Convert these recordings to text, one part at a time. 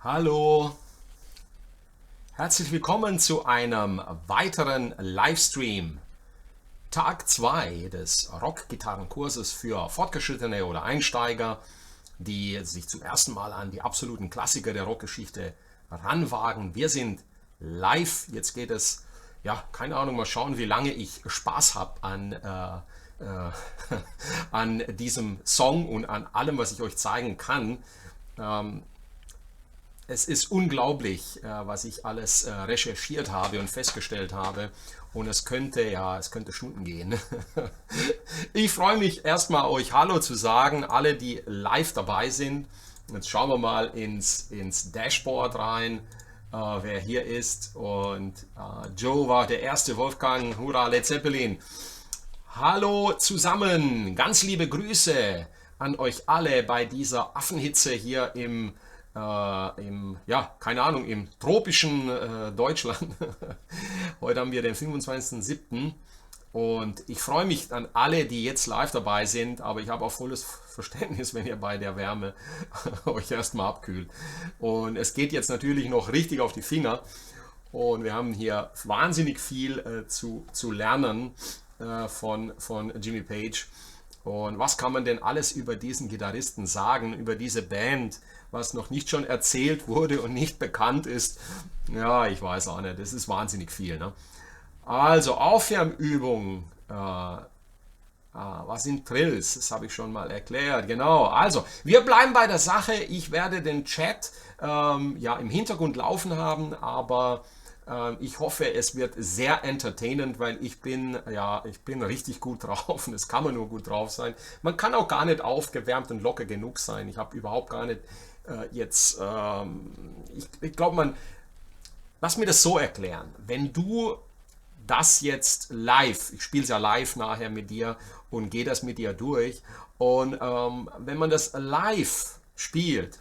Hallo, herzlich willkommen zu einem weiteren Livestream. Tag 2 des Rockgitarrenkurses für Fortgeschrittene oder Einsteiger, die sich zum ersten Mal an die absoluten Klassiker der Rockgeschichte ranwagen. Wir sind live. Jetzt geht es, ja, keine Ahnung, mal schauen, wie lange ich Spaß habe an diesem Song und an allem, was ich euch zeigen kann. Es ist unglaublich, was ich alles recherchiert habe und festgestellt habe. Und es könnte Stunden gehen. Ich freue mich erstmal, euch Hallo zu sagen, alle, die live dabei sind. Jetzt schauen wir mal ins Dashboard rein, wer hier ist. Und Joe war der erste, Wolfgang, hurra, Led Zeppelin. Hallo zusammen, ganz liebe Grüße an euch alle bei dieser Affenhitze hier ja, keine Ahnung, im tropischen Deutschland. Heute haben wir den 25.07. Und ich freue mich an alle, die jetzt live dabei sind, aber ich habe auch volles Verständnis, wenn ihr bei der Wärme euch erstmal abkühlt. Und es geht jetzt natürlich noch richtig auf die Finger. Und wir haben hier wahnsinnig viel zu lernen von Jimmy Page. Und was kann man denn alles über diesen Gitarristen sagen, über diese Band, was noch nicht schon erzählt wurde und nicht bekannt ist? Ja, ich weiß auch nicht, das ist wahnsinnig viel. Ne? Also Aufwärmübungen, was sind Trills? Das habe ich schon mal erklärt. Genau. Also, wir bleiben bei der Sache. Ich werde den Chat ja, im Hintergrund laufen haben, aber ich hoffe, es wird sehr entertainend, weil ich bin richtig gut drauf und es kann man nur gut drauf sein. Man kann auch gar nicht aufgewärmt und locker genug sein. Ich habe überhaupt gar nicht ich glaube, lass mir das so erklären. Wenn du das jetzt live, ich spiele es ja live nachher mit dir und gehe das mit dir durch. Und wenn man das live spielt,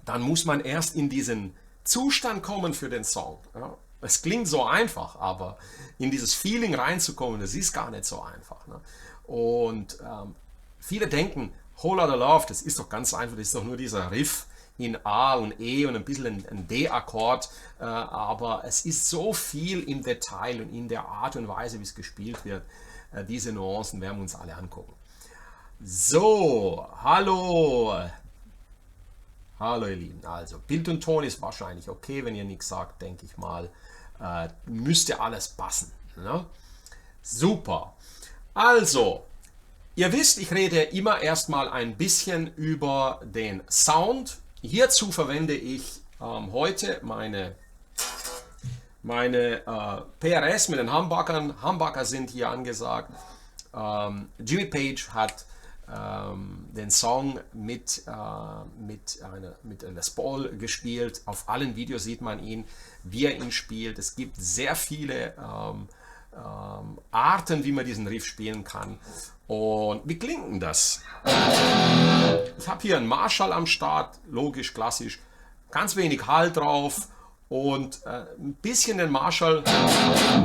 dann muss man erst in diesen Zustand kommen für den Song. Ja? Es klingt so einfach, aber in dieses Feeling reinzukommen, das ist gar nicht so einfach. Ne? Und viele denken, Whole Lotta Love, das ist doch ganz einfach, das ist doch nur dieser Riff in A und E und ein bisschen ein D-Akkord, aber es ist so viel im Detail und in der Art und Weise, wie es gespielt wird. Diese Nuancen werden wir uns alle angucken. So, hallo, hallo ihr Lieben. Also, Bild und Ton ist wahrscheinlich okay, wenn ihr nichts sagt, denke ich mal. Müsste alles passen. Ne? Super. Also, ihr wisst, ich rede immer erstmal ein bisschen über den Sound. Hierzu verwende ich heute meine PRS mit den Humbuckern. Humbucker sind hier angesagt. Jimmy Page hat den Song mit Les Paul gespielt. Auf allen Videos sieht man ihn, wie er ihn spielt. Es gibt sehr viele Arten, wie man diesen Riff spielen kann. Und wie klingt denn das? Ich habe hier einen Marshall am Start, logisch, klassisch, ganz wenig Hall drauf und ein bisschen den Marshall,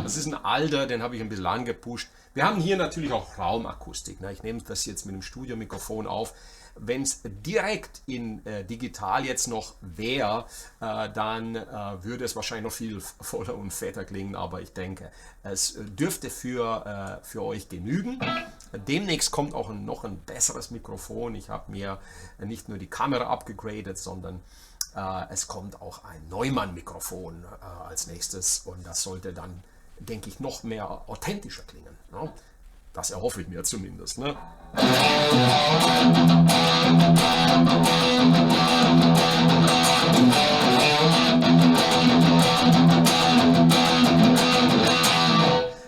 das ist ein alter, den habe ich ein bisschen angepusht. Wir haben hier natürlich auch Raumakustik. Ne? Ich nehme das jetzt mit dem Studiomikrofon auf. Wenn es direkt in digital jetzt noch wäre, dann würde es wahrscheinlich noch viel voller und fetter klingen, aber ich denke, es dürfte für euch genügen. Demnächst kommt auch noch ein besseres Mikrofon. Ich habe mir nicht nur die Kamera abgegradet, sondern es kommt auch ein Neumann-Mikrofon als nächstes und das sollte dann, denke ich, noch mehr authentischer klingen. Ne? Das erhoffe ich mir zumindest. Ne?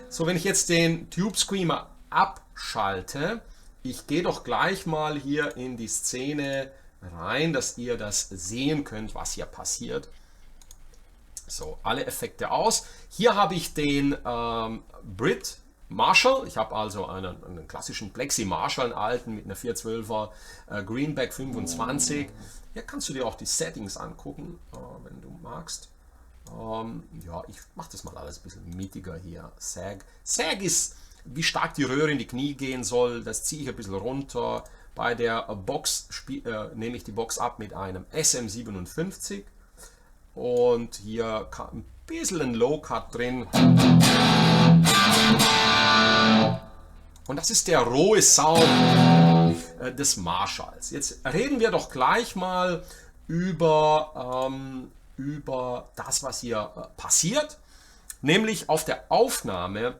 So, wenn ich jetzt den Tube Screamer abschalte, ich gehe doch gleich mal hier in die Szene rein, dass ihr das sehen könnt, was hier passiert. So, alle Effekte aus. Hier habe ich den Brit Marshall. Ich habe also einen klassischen Plexi Marshall, einen alten mit einer 412er Greenback 25. Hier kannst du dir auch die Settings angucken, wenn du magst. Ja, ich mache das mal alles ein bisschen mittiger hier. Sag. Sag ist wie stark die Röhre in die Knie gehen soll, das ziehe ich ein bisschen runter. Bei der Box nehme ich die Box ab mit einem SM57 und hier ein bisschen ein Low-Cut drin. Und das ist der rohe Sound des Marshalls. Jetzt reden wir doch gleich mal über das, was hier passiert. Nämlich auf der Aufnahme.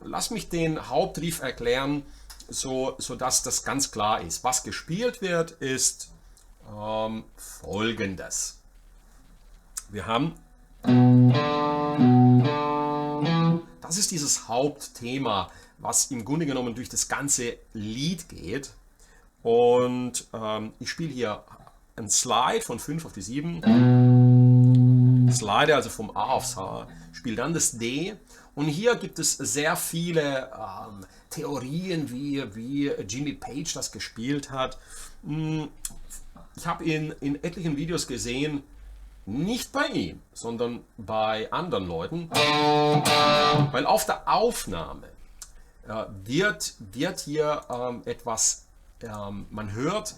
Lass mich den Hauptriff erklären, sodass das ganz klar ist. Was gespielt wird, ist Folgendes. Wir haben, das ist dieses Hauptthema, was im Grunde genommen durch das ganze Lied geht. Und ich spiele hier ein Slide von 5 auf die 7. Slide also vom A aufs H, spiele dann das D. Und hier gibt es sehr viele Theorien, wie Jimmy Page das gespielt hat. Ich habe ihn in etlichen Videos gesehen, nicht bei ihm, sondern bei anderen Leuten, weil auf der Aufnahme wird hier etwas, man hört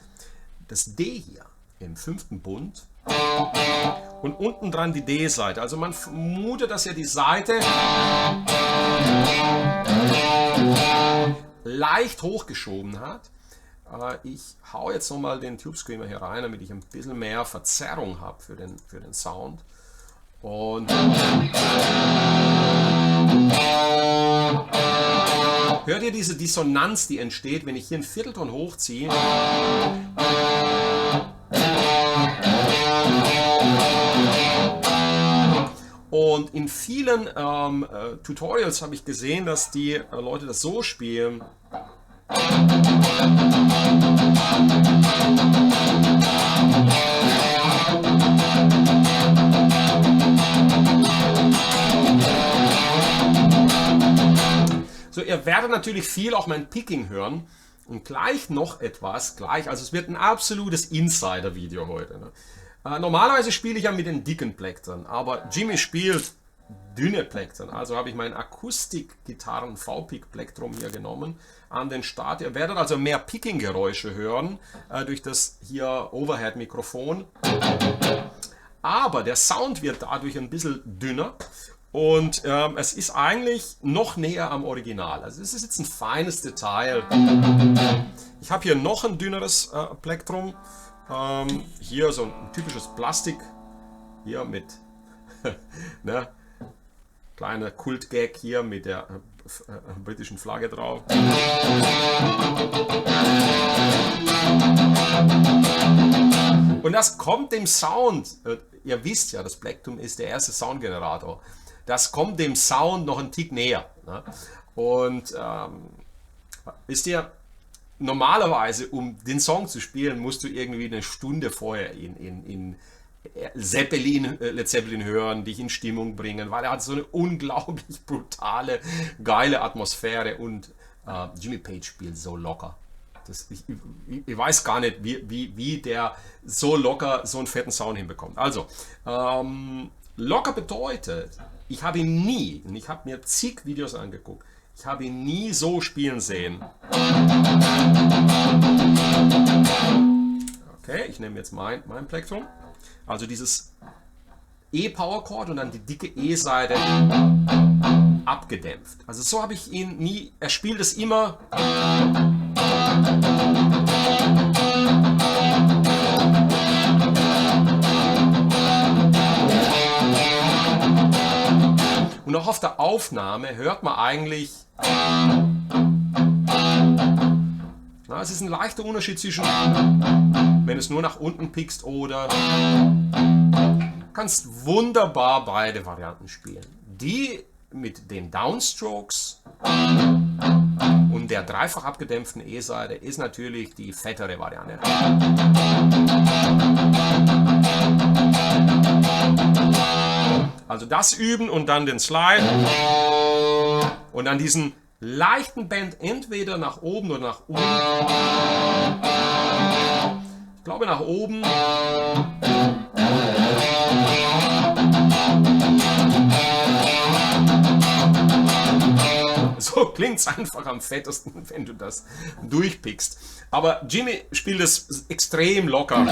das D hier im 5. Bund und unten dran die D-Seite. Also man vermutet, dass er die Seite leicht hochgeschoben hat. Ich hau jetzt nochmal den Tube Screamer hier rein, damit ich ein bisschen mehr Verzerrung habe für den Sound. Und hört ihr diese Dissonanz, die entsteht, wenn ich hier einen Viertelton hochziehe? Und in vielen Tutorials habe ich gesehen, dass die Leute das so spielen. So, ihr werdet natürlich viel auch mein Picking hören. Und gleich noch etwas, also es wird ein absolutes Insider-Video heute. Ne? Normalerweise spiele ich ja mit den dicken Plektren, aber Jimmy spielt dünne Plektren. Also habe ich mein Akustikgitarren V-Pick Plektrum hier genommen an den Start. Ihr werdet also mehr Picking-Geräusche hören durch das hier Overhead-Mikrofon. Aber der Sound wird dadurch ein bisschen dünner. Und es ist eigentlich noch näher am Original. Also es ist jetzt ein feines Detail. Ich habe hier noch ein dünneres Plektrum. Hier so ein typisches Plastik. Hier mit ne, kleiner Kult-Gag hier mit der britischen Flagge drauf. Und das kommt dem Sound. Ihr wisst ja, das Plektrum ist der erste Soundgenerator. Das kommt dem Sound noch einen Tick näher. Ne? Und wisst ihr, normalerweise, um den Song zu spielen, musst du irgendwie eine Stunde vorher in Led Zeppelin hören, dich in Stimmung bringen, weil er hat so eine unglaublich brutale, geile Atmosphäre und Jimmy Page spielt so locker. Ich weiß gar nicht, wie der so locker so einen fetten Sound hinbekommt. Also, locker bedeutet, ich habe ihn nie, und ich habe mir zig Videos angeguckt, ich habe ihn nie so spielen sehen. Okay, ich nehme jetzt mein Plektrum. Also dieses E-Power Chord und dann die dicke E-Seite abgedämpft. Also so habe ich ihn nie, er spielt es immer. Und auch auf der Aufnahme hört man eigentlich, na, es ist ein leichter Unterschied zwischen, wenn es nur nach unten pickst oder kannst wunderbar beide Varianten spielen. Die mit den Downstrokes und der dreifach abgedämpften E-Seite ist natürlich die fettere Variante. Also das üben und dann den Slide und dann diesen leichten Bend entweder nach oben oder nach unten. Ich glaube nach oben. So klingt es einfach am fettesten, wenn du das durchpickst. Aber Jimmy spielt es extrem locker.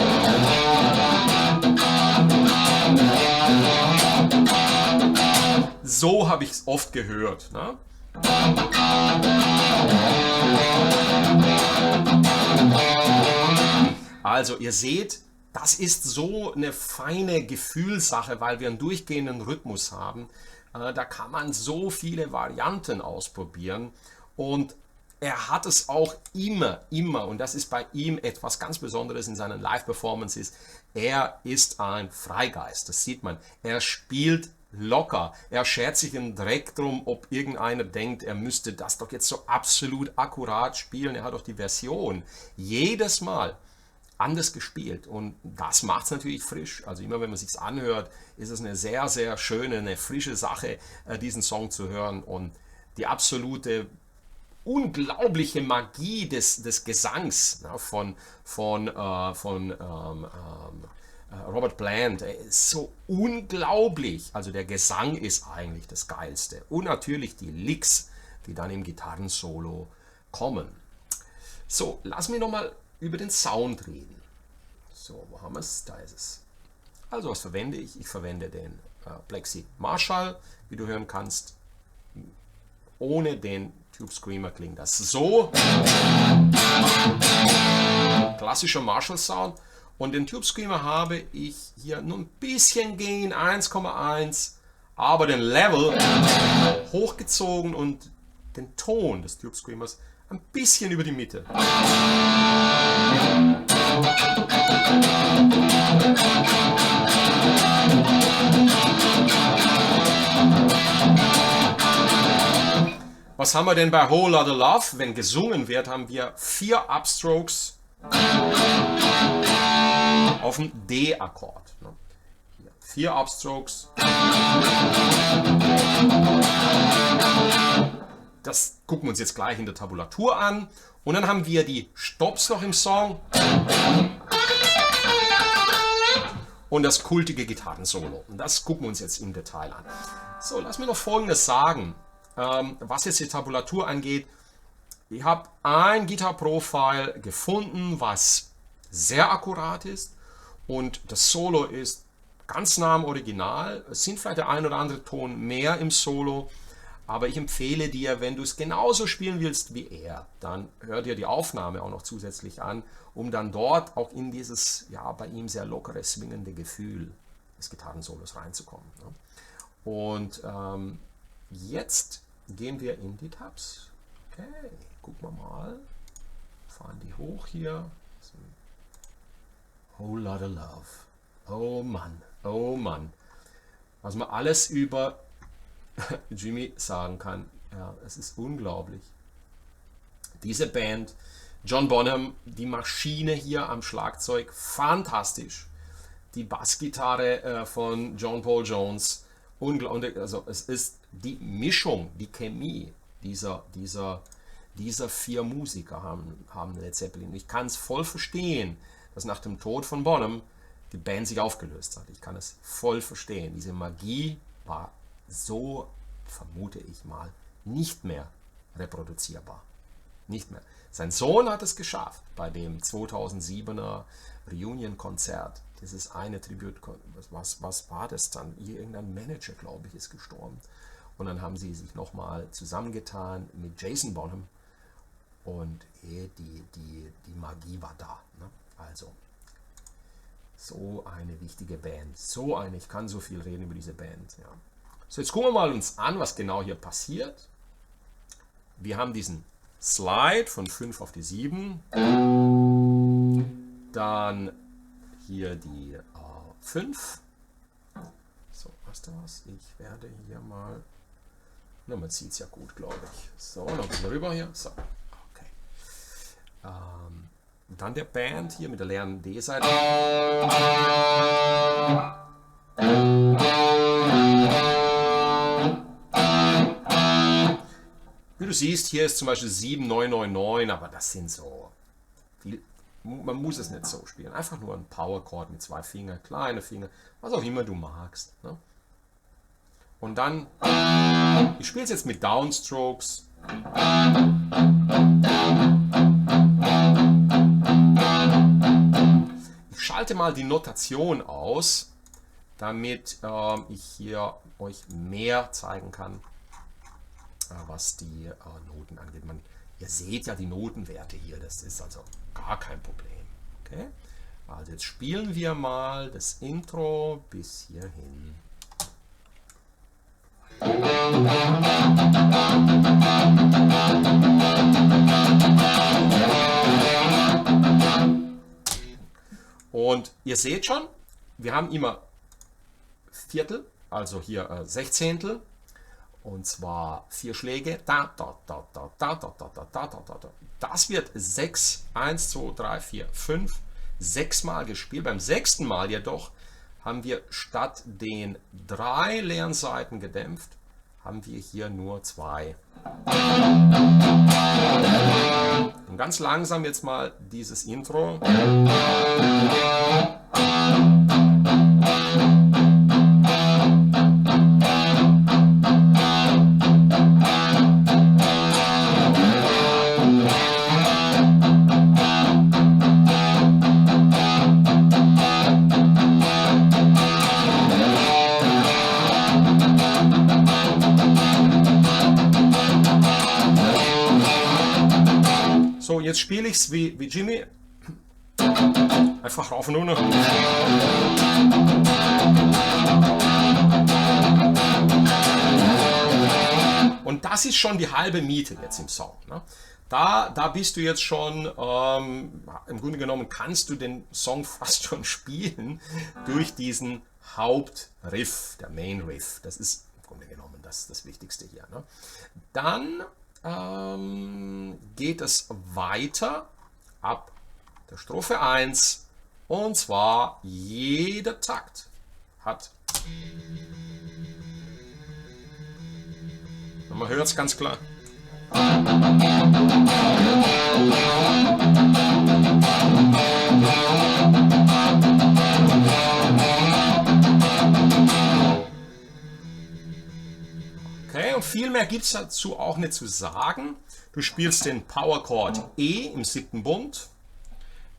So habe ich es oft gehört. Ne? Also ihr seht, das ist so eine feine Gefühlssache, weil wir einen durchgehenden Rhythmus haben. Da kann man so viele Varianten ausprobieren und er hat es auch immer, und das ist bei ihm etwas ganz Besonderes in seinen Live-Performances, er ist ein Freigeist, das sieht man. Er spielt locker, er schert sich den Dreck drum, ob irgendeiner denkt, er müsste das doch jetzt so absolut akkurat spielen. Er hat doch die Version jedes Mal anders gespielt und das macht es natürlich frisch. Also immer wenn man sich anhört, ist es eine sehr, sehr schöne, eine frische Sache, diesen Song zu hören und die absolute unglaubliche Magie des Gesangs, ne, von Robert Plant ist so unglaublich. Also der Gesang ist eigentlich das Geilste und natürlich die Licks, die dann im Gitarrensolo kommen. So, lass mich nochmal über den Sound reden. So, wo haben wir es? Da ist es. Also was verwende ich? Ich verwende den Plexi Marshall, wie du hören kannst. Ohne den Tube Screamer klingt das so. Klassischer Marshall Sound. Und den Tube Screamer habe ich hier nur ein bisschen Gain, 1,1, aber den Level hochgezogen und den Ton des Tube Screamers ein bisschen über die Mitte. Was haben wir denn bei Whole Lotta Love? Wenn gesungen wird, haben wir 4 Upstrokes auf dem D-Akkord. 4 Upstrokes. Das gucken wir uns jetzt gleich in der Tabulatur an. Und dann haben wir die Stops noch im Song. Und das kultige Gitarrensolo. Und das gucken wir uns jetzt im Detail an. So, lass mir noch Folgendes sagen. Was jetzt die Tabulatur angeht. Ich habe ein Guitar Pro-File gefunden, was sehr akkurat ist. Und das Solo ist ganz nah am Original. Es sind vielleicht der ein oder andere Ton mehr im Solo. Aber ich empfehle dir, wenn du es genauso spielen willst wie er, dann hör dir die Aufnahme auch noch zusätzlich an, um dann dort auch in dieses, ja, bei ihm sehr lockere, swingende Gefühl des Gitarrensolos reinzukommen. Und jetzt gehen wir in die Tabs. Okay, gucken wir mal. Fahren die hoch hier. Whole Lotta Love. Oh Mann, oh Mann. Was man alles über Jimmy sagen kann. Ja, es ist unglaublich. Diese Band, John Bonham, die Maschine hier am Schlagzeug, fantastisch. Die Bassgitarre von John Paul Jones, unglaublich. Also es ist die Mischung, die Chemie dieser 4 Musiker haben Led Zeppelin. Ich kann es voll verstehen, dass nach dem Tod von Bonham die Band sich aufgelöst hat. Ich kann es voll verstehen. Diese Magie war so, vermute ich mal, nicht mehr reproduzierbar. Nicht mehr. Sein Sohn hat es geschafft bei dem 2007er Reunion-Konzert. Das ist eine Tribut. Was war das dann? Irgendein Manager, glaube ich, ist gestorben. Und dann haben sie sich nochmal zusammengetan mit Jason Bonham. Und die Magie war da. Ne? Also, so eine wichtige Band. Ich kann so viel reden über diese Band. Ja. So, jetzt gucken wir mal uns an, was genau hier passiert. Wir haben diesen Slide von 5 auf die 7. Dann hier die 5. So, weißt du was? Ich werde hier mal... Na, man sieht es ja gut, glaube ich. So, noch ein bisschen rüber hier. So, okay. Dann der Band hier mit der leeren D-Seite. Wie du siehst, hier ist zum Beispiel 7999, aber das sind so viel. Man muss es nicht so spielen. Einfach nur ein Power-Chord mit 2 Fingern, kleine Finger, was auch immer du magst. Ne? Und dann, ich spiele es jetzt mit Downstrokes. Ich schalte mal die Notation aus, damit ich hier euch mehr zeigen kann, was die Noten angeht. Ihr seht ja die Notenwerte hier, das ist also gar kein Problem. Okay? Also jetzt spielen wir mal das Intro bis hierhin. Und ihr seht schon, wir haben immer Viertel, also hier Sechzehntel, und zwar 4 Schläge. Das wird 6, 1, 2, 3, 4, 5, 6 Mal gespielt. Beim 6. Mal jedoch haben wir statt den 3 leeren Saiten gedämpft, haben wir hier nur 2. Und ganz langsam jetzt mal dieses Intro. So, jetzt spiele ich es wie Jimmy. Einfach rauf und runter. Und das ist schon die halbe Miete jetzt im Song. Ne? Da bist du jetzt schon, im Grunde genommen kannst du den Song fast schon spielen durch diesen Hauptriff, der Main Riff. Das ist im Grunde genommen das Wichtigste hier. Ne? Dann geht es weiter ab der Strophe 1, und zwar jeder Takt hat, man hört es ganz klar, okay, und viel mehr gibt es dazu auch nicht zu sagen. Du spielst den Power Chord E im 7. Bund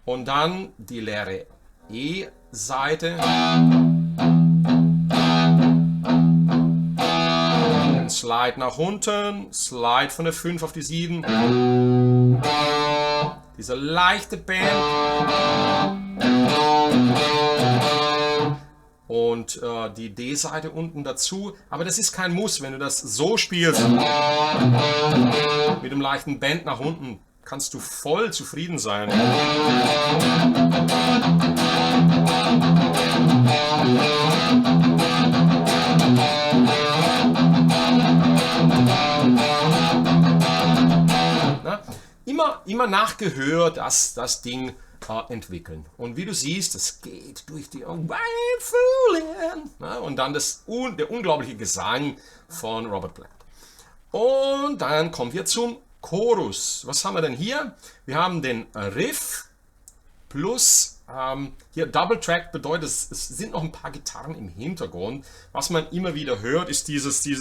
und dann die leere E-Seite. Slide nach unten, Slide von der 5 auf die 7. Diese leichte Bend. Und die D-Seite unten dazu. Aber das ist kein Muss, wenn du das so spielst. Mit dem leichten Bend nach unten kannst du voll zufrieden sein. Na, immer nach Gehör das Ding entwickeln. Und wie du siehst, es geht durch die White Foolin'. Und dann der unglaubliche Gesang von Robert Plant. Und dann kommen wir zum Chorus. Was haben wir denn hier? Wir haben den Riff plus hier Double Track bedeutet, es sind noch ein paar Gitarren im Hintergrund. Was man immer wieder hört, ist dieses ich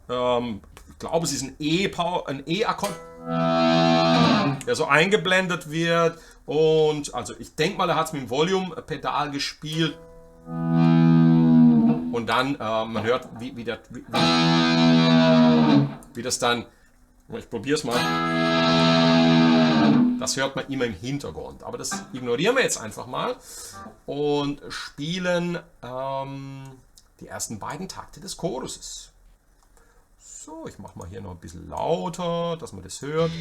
glaube, es ist ein E-Akkord, der so eingeblendet wird. Und also ich denke mal, er hat es mit dem Volume-Pedal gespielt. Und dann, man hört, wie das dann, ich probiere es mal, das hört man immer im Hintergrund. Aber das ignorieren wir jetzt einfach mal und spielen die ersten beiden Takte des Choruses. So, ich mache mal hier noch ein bisschen lauter, dass man das hört.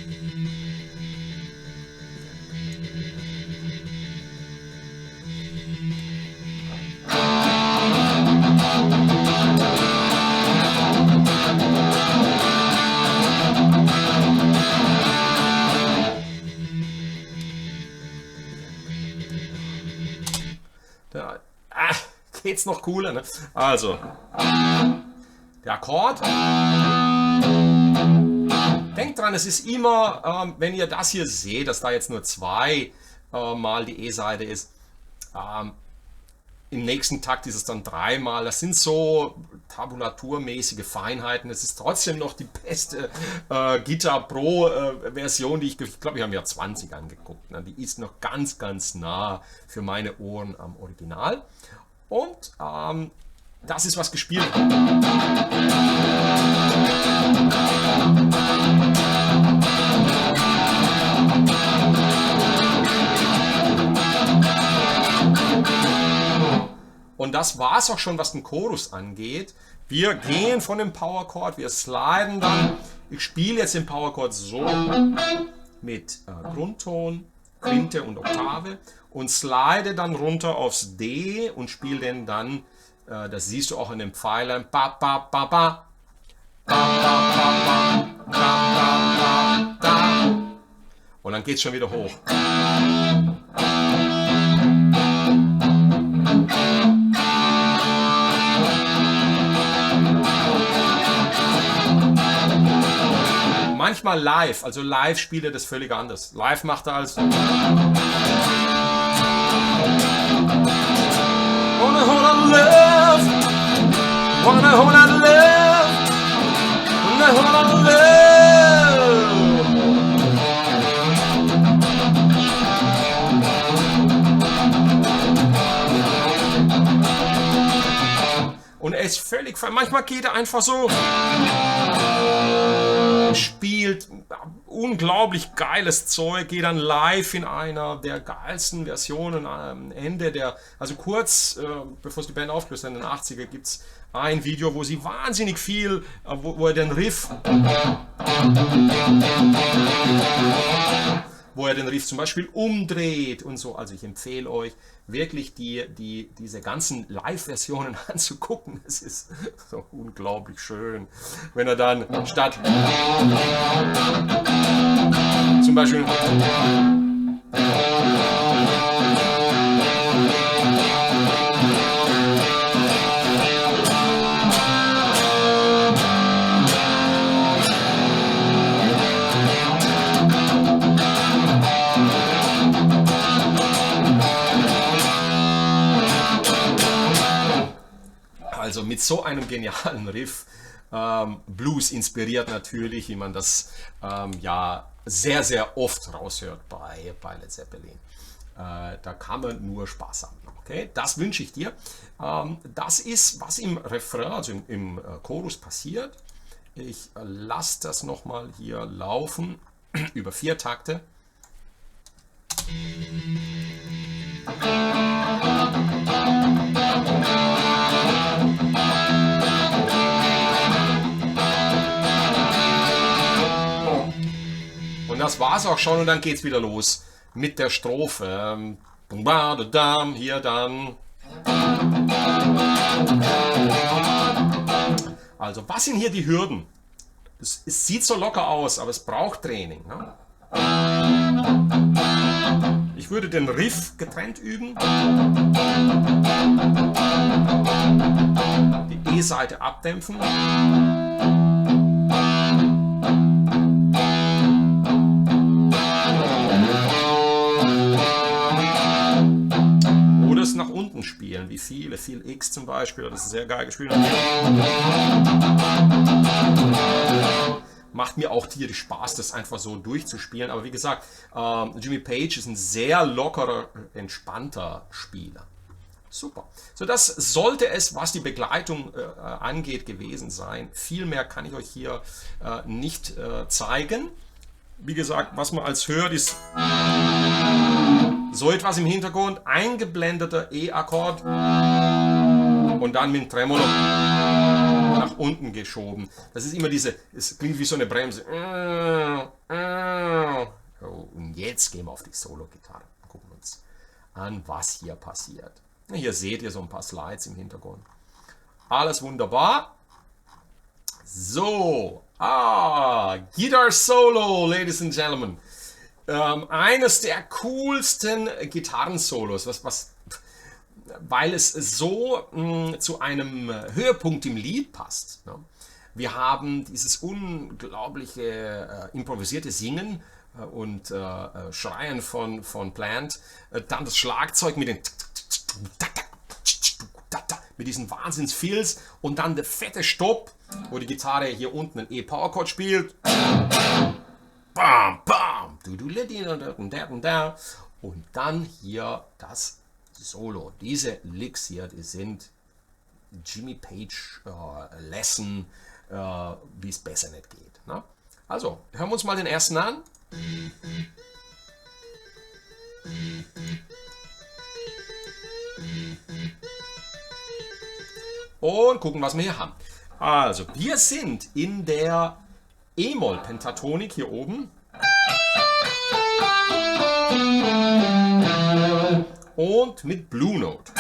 Da geht's noch cooler, ne? Also, der Akkord. Denkt dran, es ist immer, wenn ihr das hier seht, dass da jetzt nur 2 mal die E-Seite ist, Im nächsten Takt ist es dann dreimal. Das sind so tabulaturmäßige Feinheiten. Es ist trotzdem noch die beste Guitar Pro Version, die ich glaube, ich habe mir 20 angeguckt. Ne? Die ist noch ganz, ganz nah für meine Ohren am Original. Und das ist, was gespielt wird. Und das war es auch schon, was den Chorus angeht. Wir gehen von dem Power Chord, wir sliden dann. Ich spiele jetzt den Power Chord so mit Grundton, Quinte und Oktave und slide dann runter aufs D und spiele den dann, das siehst du auch in den Pfeilern, ba, ba, ba, ba, ba, ba, ba, ba, ba, ba, ba. Und dann geht es schon wieder hoch. Manchmal live, also live spielt er das völlig anders. Live macht er als Wanna hold on love, wanna hold on love, wanna hold on love. Und er ist völlig frei. Manchmal geht er einfach so. Spielt unglaublich geiles Zeug, geht dann live in einer der geilsten Versionen am Ende der, also kurz bevor es die Band aufgelöst hat, in den 80er gibt es ein Video, wo sie wahnsinnig viel, wo er den Riff zum Beispiel umdreht und so. Also ich empfehle euch wirklich diese ganzen Live-Versionen anzugucken. Es ist so unglaublich schön, wenn er dann statt zum Beispiel also mit so einem genialen Riff, Blues inspiriert natürlich, wie man das ja sehr, sehr oft raushört bei Led Zeppelin. Da kann man nur Spaß haben. Okay? Das wünsche ich dir. Das ist, was im Refrain, also im Chorus passiert. Ich lasse das nochmal hier laufen über 4 Takte. Und das war's auch schon und dann geht's wieder los mit der Strophe. Hier dann. Also, was sind hier die Hürden? Es sieht so locker aus, aber es braucht Training. Ne? Ich würde den Riff getrennt üben. Die E-Seite abdämpfen. Oder es nach unten spielen, wie viel X zum Beispiel, das ist sehr geil gespielt. Macht mir auch tierisch Spaß, das einfach so durchzuspielen. Aber wie gesagt, Jimmy Page ist ein sehr lockerer, entspannter Spieler. Super. So, das sollte es, was die Begleitung angeht, gewesen sein. Viel mehr kann ich euch hier nicht zeigen. Wie gesagt, was man als hört, ist so etwas im Hintergrund, eingeblendeter E-Akkord und dann mit dem Tremolo nach unten geschoben. Das ist immer es klingt wie so eine Bremse. Und jetzt gehen wir auf die Solo-Gitarre. Gucken wir uns an, was hier passiert. Hier seht ihr so ein paar Slides im Hintergrund. Alles wunderbar. So, Guitar Solo, Ladies and Gentlemen. Eines der coolsten Gitarrensolos, weil es so zu einem Höhepunkt im Lied passt. Ne? Wir haben dieses unglaubliche improvisierte Singen und Schreien von Plant, dann das Schlagzeug mit den mit diesen Wahnsinns-Fills und dann der fette Stopp, wo die Gitarre hier unten einen E-Power-Chord spielt. Bam, bam, und dann hier das Solo. Diese Licks hier, die sind Jimmy Page Lesson, wie es besser nicht geht. Ne? Also, hören wir uns mal den ersten an. Und gucken, was wir hier haben. Also, wir sind in der E-Moll-Pentatonik hier oben. Und mit Blue Note.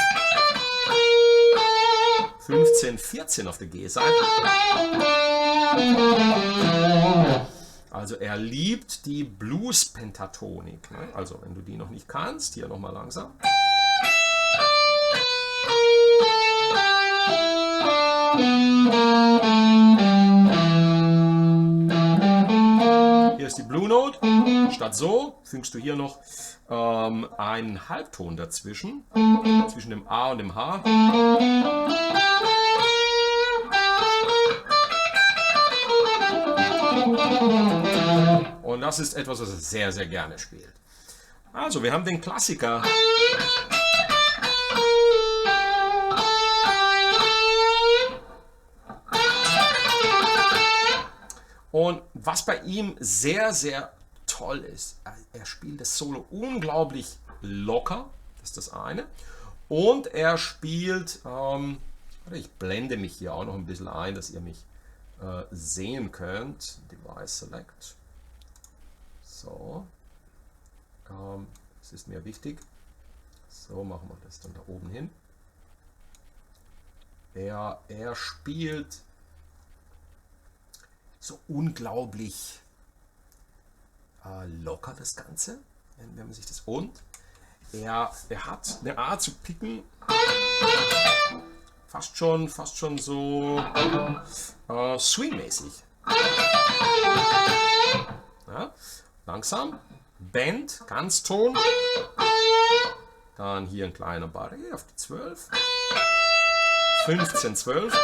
15, 14 auf der G-Seite. Also er liebt die Blues-Pentatonik. Ne? Also wenn du die noch nicht kannst, hier nochmal langsam. Hier ist die Blue Note. Statt so fügst du hier noch einen Halbton dazwischen, zwischen dem A und dem H. Und das ist etwas, was er sehr, sehr gerne spielt. Also, wir haben den Klassiker. Und was bei ihm sehr, sehr toll ist, er spielt das Solo unglaublich locker, das ist das eine. Und er spielt, ich blende mich hier auch noch ein bisschen ein, dass ihr mich sehen könnt. Device Select. So. Das ist mir wichtig. So machen wir das dann da oben hin. Er spielt so unglaublich locker das Ganze, wenn man sich das und er hat eine Art zu picken, fast schon so swingmäßig. Ja, langsam, Bend, Ganzton, dann hier ein kleiner Barré auf die 12, 15, 12.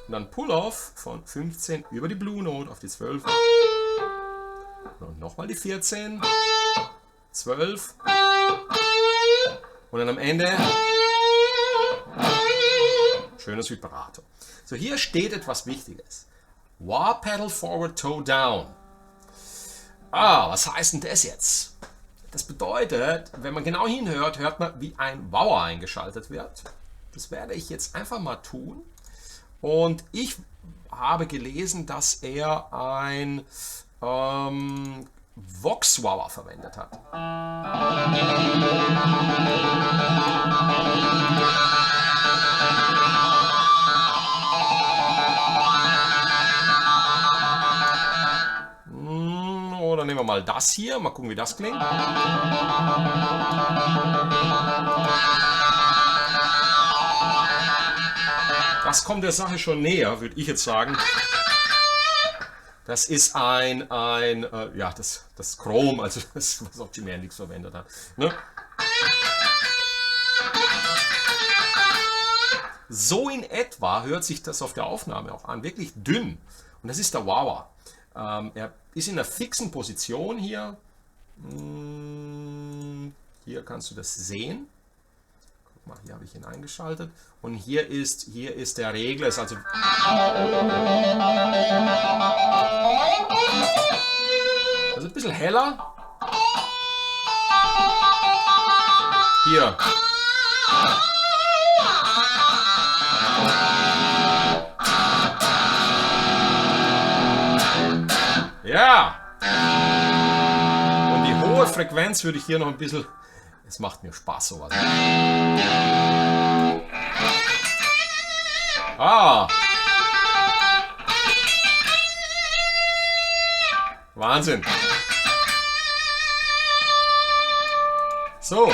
Und dann Pull-Off von 15 über die Blue Note auf die 12. Und nochmal die 14, 12. Und dann am Ende schönes Vibrato. So, hier steht etwas Wichtiges. Wah Pedal Forward Toe Down. Was heißt denn das jetzt? Das bedeutet, wenn man genau hinhört, hört man, wie ein Wah eingeschaltet wird. Das werde ich jetzt einfach mal tun. Und ich habe gelesen, dass er ein Vox-Wah verwendet hat. Oder nehmen wir mal das hier, mal gucken, wie das klingt. Das kommt der Sache schon näher, würde ich jetzt sagen. Das ist das Chrom, also das, was auch Jimi Hendrix verwendet hat. Ne? So in etwa hört sich das auf der Aufnahme auch an, wirklich dünn. Und das ist der Wah-Wah. Er ist in einer fixen Position hier. Hier kannst du das sehen. Guck mal, hier habe ich ihn eingeschaltet. Und hier ist der Regler. Ist also ein bisschen heller. Hier. Ja. Und die hohe Frequenz würde ich hier noch ein bisschen. Es macht mir Spaß, sowas. Wahnsinn. So.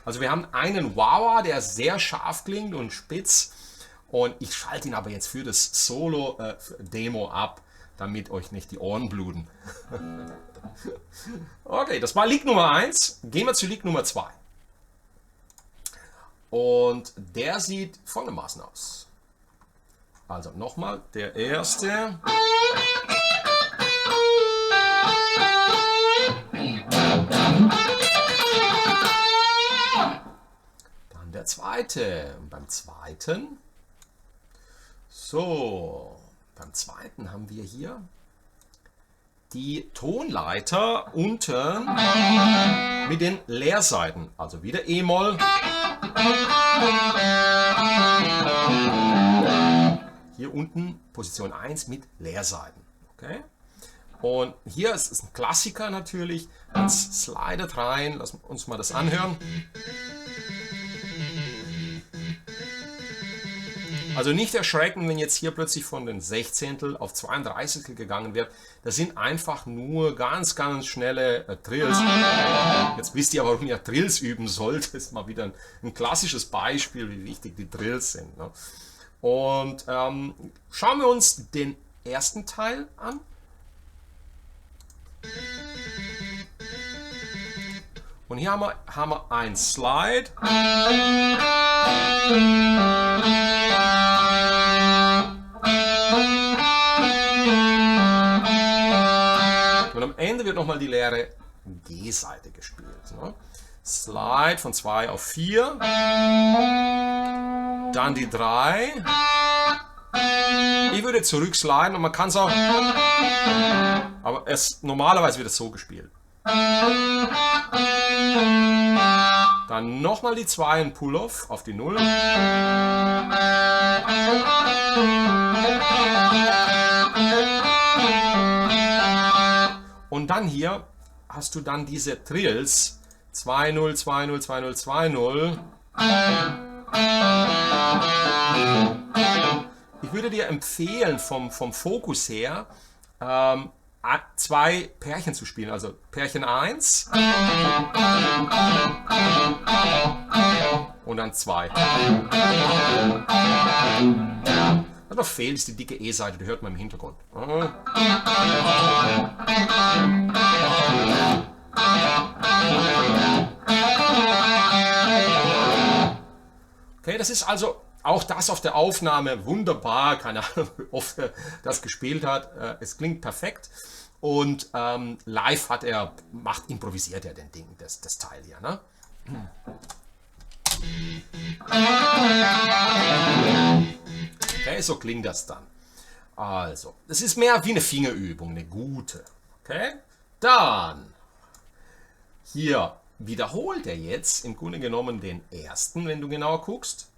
Also wir haben einen Wah-Wah, der sehr scharf klingt und spitz. Und ich schalte ihn aber jetzt für das Solo-Demo ab, damit euch nicht die Ohren bluten. Okay, das war Lick Nummer 1. Gehen wir zu Lick Nummer 2. Und der sieht folgendermaßen aus. Also nochmal, der erste. Dann der zweite. Und beim zweiten. So, beim zweiten haben wir hier die Tonleiter unten mit den Leerseiten. Also wieder E-Moll. Hier unten Position 1 mit Leerseiten. Okay? Und hier ist es ein Klassiker natürlich. Jetzt slidet rein. Lassen wir uns mal das anhören. Also nicht erschrecken, wenn jetzt hier plötzlich von den Sechzehntel auf 32 gegangen wird. Das sind einfach nur ganz, ganz schnelle Trills. Jetzt wisst ihr, warum ihr Trills üben sollt. Das ist mal wieder ein klassisches Beispiel, wie wichtig die Trills sind. Ne? Und schauen wir uns den ersten Teil an. Und hier haben wir ein Slide. Und am Ende wird nochmal die leere G-Seite gespielt. Ne? Slide von 2 auf 4. Dann die 3. Ich würde zurücksliden und man kann es auch. Aber normalerweise wird es so gespielt. Dann nochmal die 2 in Pull-Off auf die 0. Und dann hier hast du dann diese Trills 2-0, 2-0, 2-0, 2-0. Ich würde dir empfehlen, vom Fokus her, 2 Pärchen zu spielen. Also Pärchen 1 und dann 2. Was noch fehlt, ist die dicke E-Seite, die hört man im Hintergrund. Okay, das ist also auch das auf der Aufnahme wunderbar. Keine Ahnung, wie oft er das gespielt hat. Es klingt perfekt. Und live improvisiert er den Ding, das Teil hier. Ne? Okay, so klingt das dann. Also, das ist mehr wie eine Fingerübung, eine gute. Okay, dann hier wiederholt er jetzt im Grunde genommen den ersten, wenn du genauer guckst.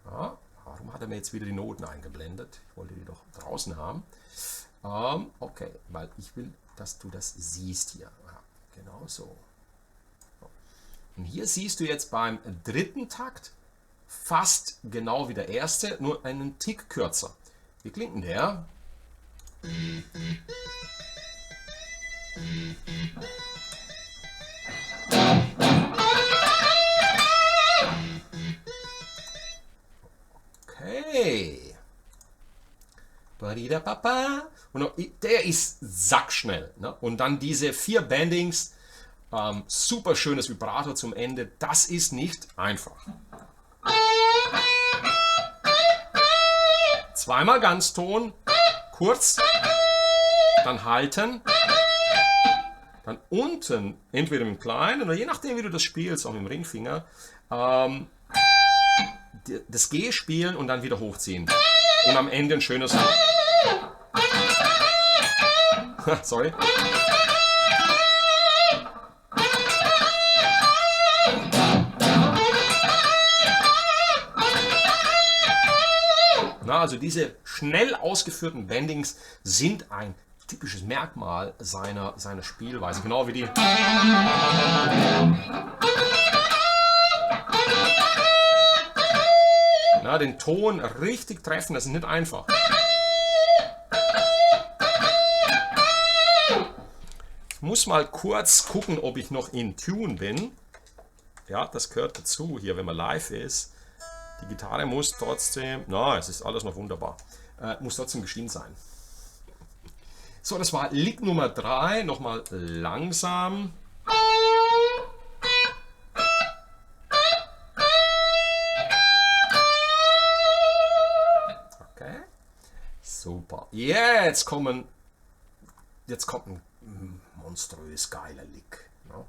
Ja, warum hat er mir jetzt wieder die Noten eingeblendet? Ich wollte die doch draußen haben. Okay, weil ich will, dass du das siehst hier. Ja, genau so. Und hier siehst du jetzt beim dritten Takt fast genau wie der erste, nur einen Tick kürzer. Wie klingt denn der? Okay. Und der ist sackschnell. Ne? Und dann diese 4 Bendings, super schönes Vibrato zum Ende. Das ist nicht einfach. Zweimal Ganzton, kurz, dann halten, dann unten, entweder mit dem kleinen oder je nachdem, wie du das spielst, auch mit dem Ringfinger, das G spielen und dann wieder hochziehen. Und am Ende ein schönes. Sorry. Na, also diese schnell ausgeführten Bendings sind ein typisches Merkmal seiner Spielweise. Genau wie die. Na, den Ton richtig treffen, das ist nicht einfach. Ich muss mal kurz gucken, ob ich noch in Tune bin. Ja, das gehört dazu hier, wenn man live ist. Die Gitarre muss trotzdem, es ist alles noch wunderbar, muss trotzdem gestimmt sein. So, das war Lick Nummer 3, nochmal langsam. jetzt kommt ein monströs geiler Lick. Ne?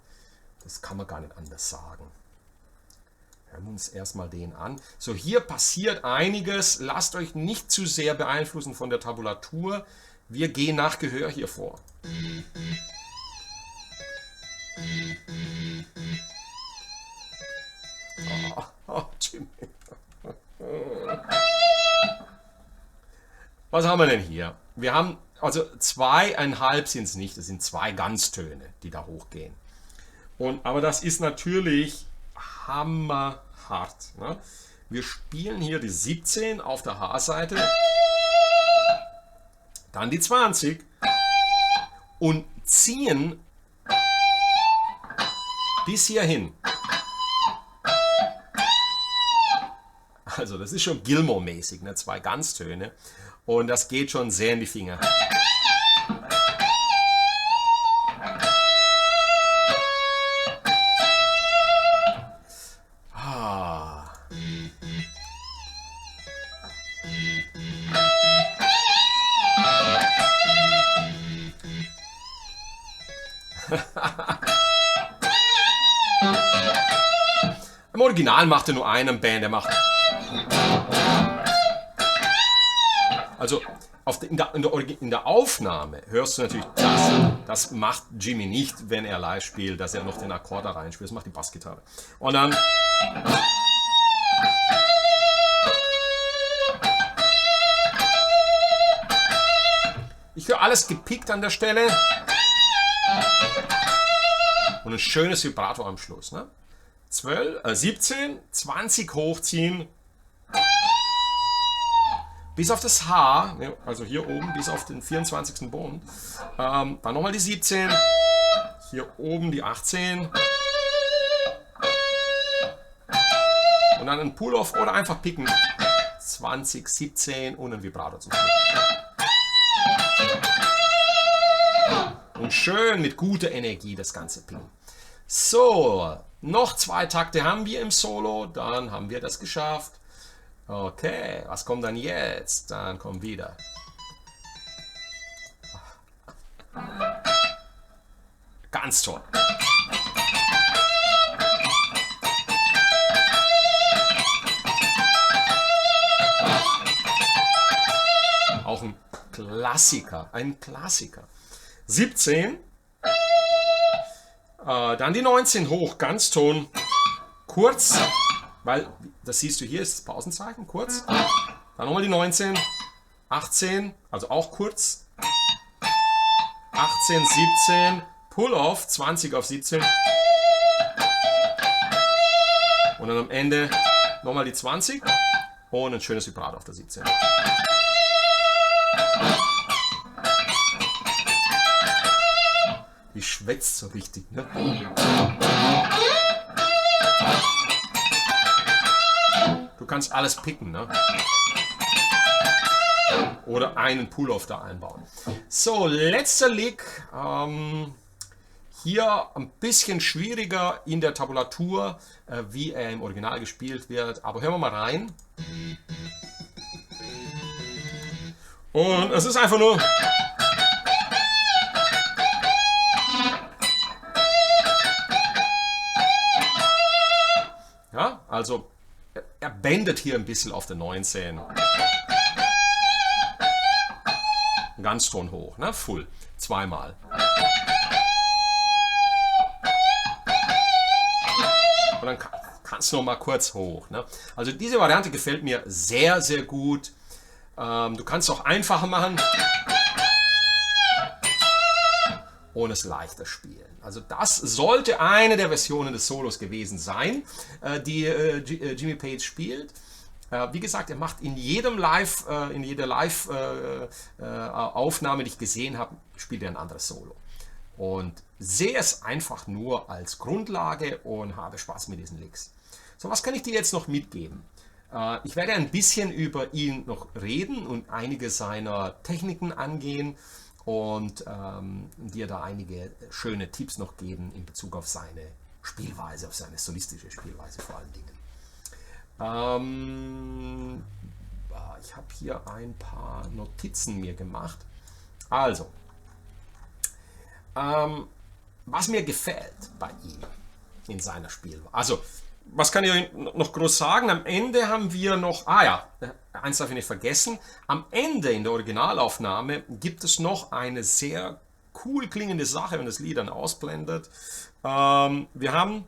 Das kann man gar nicht anders sagen. Hören wir uns erstmal den an. So, hier passiert einiges. Lasst euch nicht zu sehr beeinflussen von der Tabulatur. Wir gehen nach Gehör hier vor. Jimmy. Was haben wir denn hier? Wir haben, also 2,5 sind es nicht, das sind 2 Ganztöne, die da hochgehen. Aber das ist natürlich hammerhart. Ne? Wir spielen hier die 17 auf der H-Seite, dann die 20 und ziehen bis hierhin. Also das ist schon Gilmour-mäßig, ne? 2 Ganztöne. Und das geht schon sehr in die Finger. Im Original macht er nur einen Band, der macht. Also in der Aufnahme hörst du natürlich das. Das macht Jimmy nicht, wenn er live spielt, dass er noch den Akkord da reinspielt. Das macht die Bassgitarre. Und dann. Ich höre alles gepickt an der Stelle. Und ein schönes Vibrato am Schluss. Ne? 17, 20 hochziehen. Bis auf das H, also hier oben bis auf den 24. Bund. Dann nochmal die 17. Hier oben die 18. Und dann ein Pull-Off oder einfach picken. 20, 17 und ein Vibrato zum Schluss. Und schön mit guter Energie das Ganze picken. So, noch 2 Takte haben wir im Solo, dann haben wir das geschafft. Okay, was kommt dann jetzt? Dann kommt wieder. Ganz toll. Auch ein Klassiker, ein Klassiker. 17, dann die 19 hoch, Ganzton, kurz, weil, das siehst du hier, ist das Pausenzeichen, kurz. Dann nochmal die 19, 18, also auch kurz. 18, 17, Pull-Off, 20 auf 17. Und dann am Ende nochmal die 20 und ein schönes Vibrato auf der 17. Die schwätzt so richtig, ne? Du kannst alles picken, ne? Oder einen Pull-Off da einbauen. So, letzter Lick. Hier ein bisschen schwieriger in der Tabulatur, wie er im Original gespielt wird. Aber hören wir mal rein. Und es ist einfach nur... Ja, also er bändet hier ein bisschen auf der 19. Ganz Ton hoch, ne? Full. Zweimal. Und dann kannst du noch mal kurz hoch. Ne? Also diese Variante gefällt mir sehr, sehr gut. Du kannst es auch einfacher machen und es leichter spielen. Also das sollte eine der Versionen des Solos gewesen sein, die Jimmy Page spielt. Wie gesagt, er macht in jeder Live-Aufnahme, die ich gesehen habe, spielt er ein anderes Solo. Und sehe es einfach nur als Grundlage und habe Spaß mit diesen Licks. So, was kann ich dir jetzt noch mitgeben? Ich werde ein bisschen über ihn noch reden und einige seiner Techniken angehen und dir da einige schöne Tipps noch geben in Bezug auf seine Spielweise, auf seine solistische Spielweise vor allen Dingen. ich habe hier ein paar Notizen mir gemacht. Also, was mir gefällt bei ihm in seiner Spielweise. Also, was kann ich noch groß sagen? Am Ende haben wir noch, eins darf ich nicht vergessen, am Ende in der Originalaufnahme gibt es noch eine sehr cool klingende Sache, wenn das Lied dann ausblendet. Wir haben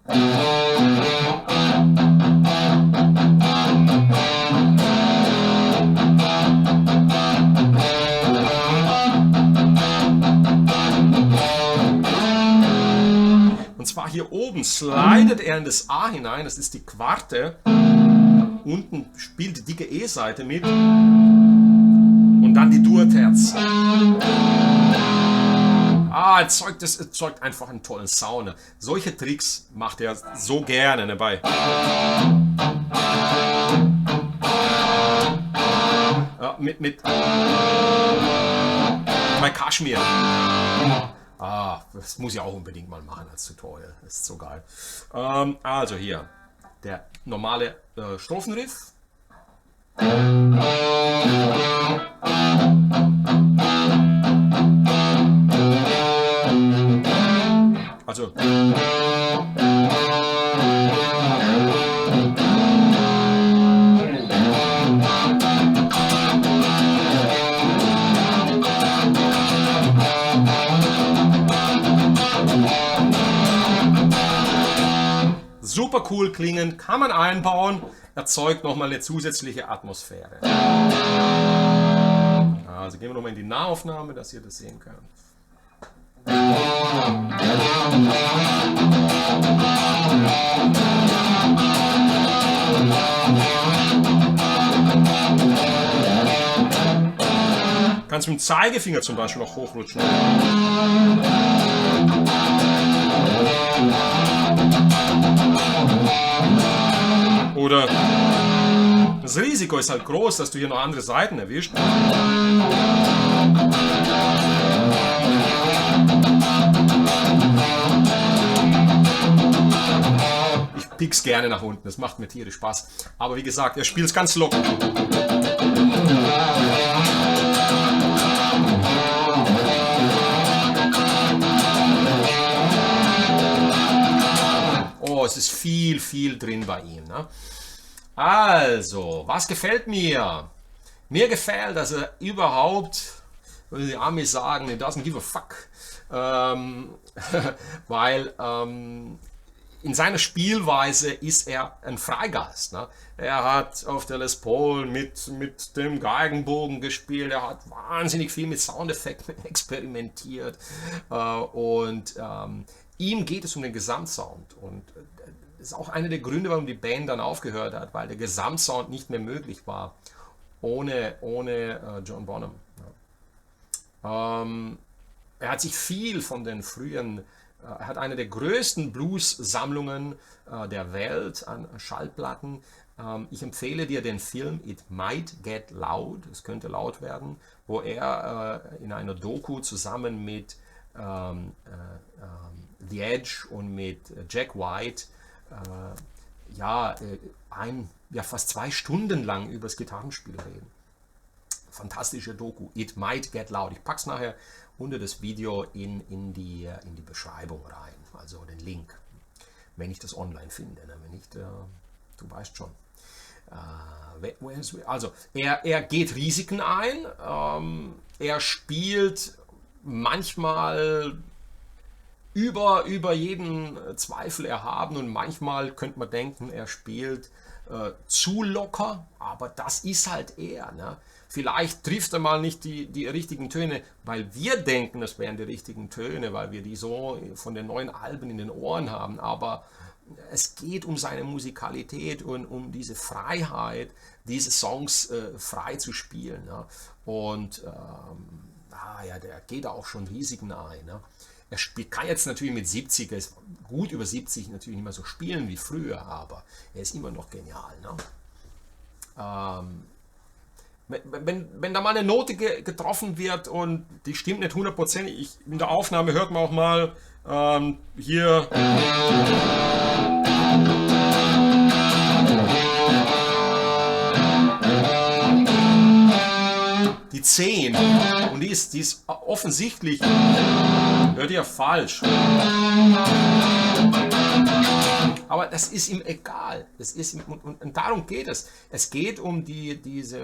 und zwar hier oben slidet er in das A hinein, das ist die Quarte. Unten spielt die dicke E-Seite mit und dann die Dur-Terz. Es erzeugt einfach einen tollen Sound. Solche Tricks macht er so gerne dabei. Bei Kashmir. Das muss ich auch unbedingt mal machen als Tutorial. Das ist so geil. Also hier der normale Strophenriff. Also super cool klingen, kann man einbauen, erzeugt nochmal eine zusätzliche Atmosphäre. Also gehen wir nochmal in die Nahaufnahme, dass ihr das sehen könnt. Kannst mit dem Zeigefinger zum Beispiel noch hochrutschen. Oder das Risiko ist halt groß, dass du hier noch andere Seiten erwischt. Ich pick's gerne nach unten, das macht mir tierisch Spaß. Aber wie gesagt, er spielt es ganz locker. Oh, es ist viel drin bei ihm. Ne? Also, was gefällt mir? Mir gefällt, dass er überhaupt, wie die Amis sagen, he doesn't give a fuck. Weil in seiner Spielweise ist er ein Freigeist. Ne? Er hat auf der Les Paul mit dem Geigenbogen gespielt, er hat wahnsinnig viel mit Soundeffekten experimentiert und ihm geht es um den Gesamtsound und das ist auch einer der Gründe, warum die Band dann aufgehört hat, weil der Gesamtsound nicht mehr möglich war ohne John Bonham. Er hat sich viel von den frühen, er hat eine der größten Blues-Sammlungen der Welt an Schallplatten. Ich empfehle dir den Film It Might Get Loud, es könnte laut werden, wo er in einer Doku zusammen mit The Edge und mit Jack White fast 2 Stunden lang über das Gitarrenspiel reden. Fantastische Doku, It Might Get Loud. Ich packe es nachher unter das Video in die Beschreibung rein, also den Link, wenn ich das online finde. Ne? Wenn nicht, du weißt schon. Also, er geht Risiken ein, er spielt manchmal über jeden Zweifel erhaben und manchmal könnte man denken, er spielt zu locker, aber das ist halt er. Ne? Vielleicht trifft er mal nicht die richtigen Töne, weil wir denken, das wären die richtigen Töne, weil wir die so von den neuen Alben in den Ohren haben, aber es geht um seine Musikalität und um diese Freiheit, diese Songs frei zu spielen. Ne? Und der geht auch schon Risiken ein. Ne? Er kann jetzt natürlich mit 70, er ist gut über 70, natürlich nicht mehr so spielen wie früher, aber er ist immer noch genial. Ne? Wenn da mal eine Note getroffen wird und die stimmt nicht 100%, in der Aufnahme hört man auch mal hier. 10 und die ist offensichtlich, hört ihr falsch. Aber das ist ihm egal. Und darum geht es. Es geht um dieses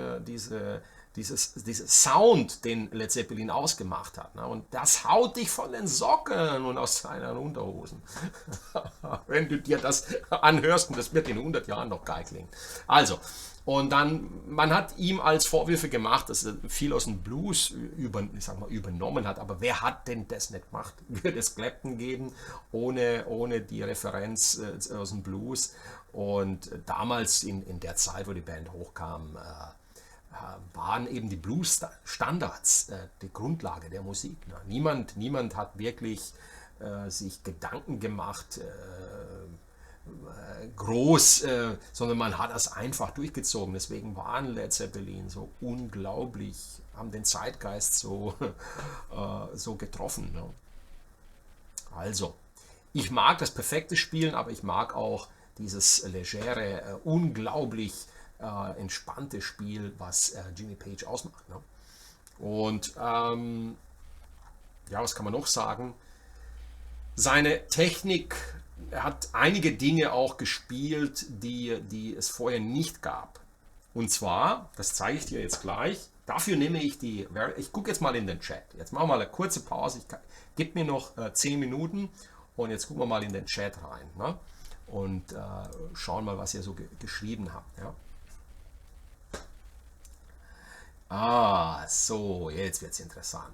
Sound, den Led Zeppelin ausgemacht hat. Ne? Und das haut dich von den Socken und aus seinen Unterhosen. Wenn du dir das anhörst, und das wird in 100 Jahren noch geil klingen. Also, und dann, man hat ihm als Vorwürfe gemacht, dass er viel aus dem Blues übernommen hat. Aber wer hat denn das nicht gemacht? Würde es Clapton geben, ohne die Referenz aus dem Blues? Und damals, in der Zeit, wo die Band hochkam, waren eben die Blues-Standards die Grundlage der Musik. Ne? Niemand hat wirklich sich Gedanken gemacht, groß, sondern man hat das einfach durchgezogen. Deswegen waren Led Zeppelin so unglaublich, haben den Zeitgeist so getroffen. Ne? Also, ich mag das perfekte Spielen, aber ich mag auch dieses legere, unglaublich entspannte Spiel, was Jimmy Page ausmacht. Ne? Und ja, was kann man noch sagen? Seine Technik, er hat einige Dinge auch gespielt, die es vorher nicht gab. Und zwar, das zeige ich dir jetzt gleich, dafür nehme ich ich gucke jetzt mal in den Chat. Jetzt machen wir mal eine kurze Pause, gib mir noch 10 Minuten und jetzt gucken wir mal in den Chat rein. Ne? Und schauen mal, was ihr so geschrieben habt. Ja? So, jetzt wird es interessant.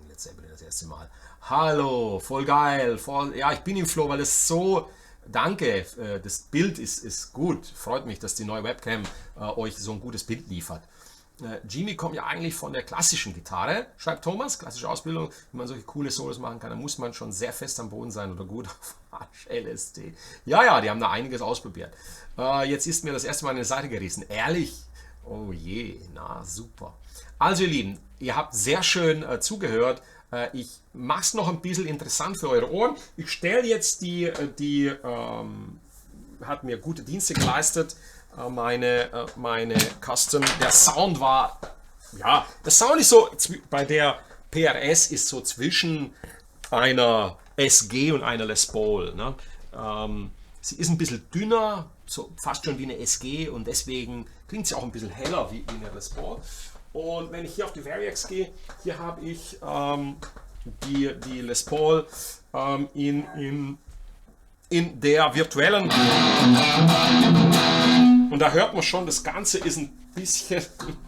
Led Zeppelin das erste Mal. Hallo, voll geil. Ja, ich bin im Flow, weil es so. Danke, das Bild ist gut. Freut mich, dass die neue Webcam euch so ein gutes Bild liefert. Jimmy kommt ja eigentlich von der klassischen Gitarre, schreibt Thomas, klassische Ausbildung. Wenn man solche coole Solos machen kann, dann muss man schon sehr fest am Boden sein oder gut auf LSD. Ja, die haben da einiges ausprobiert. Jetzt ist mir das erste Mal eine Seite gerissen. Ehrlich? Oh je, na super. Also ihr Lieben, ihr habt sehr schön zugehört. Ich mache es noch ein bisschen interessant für eure Ohren. Ich stelle jetzt hat mir gute Dienste geleistet, meine Custom. Der Sound war, ja, der Sound ist so, bei der PRS ist so zwischen einer SG und einer Les Paul. Ne? Sie ist ein bisschen dünner, so fast schon wie eine SG und deswegen klingt sie auch ein bisschen heller wie eine Les Paul. Und wenn ich hier auf die Variax gehe, hier habe ich die Les Paul in der virtuellen. Und da hört man schon, das Ganze ist ein bisschen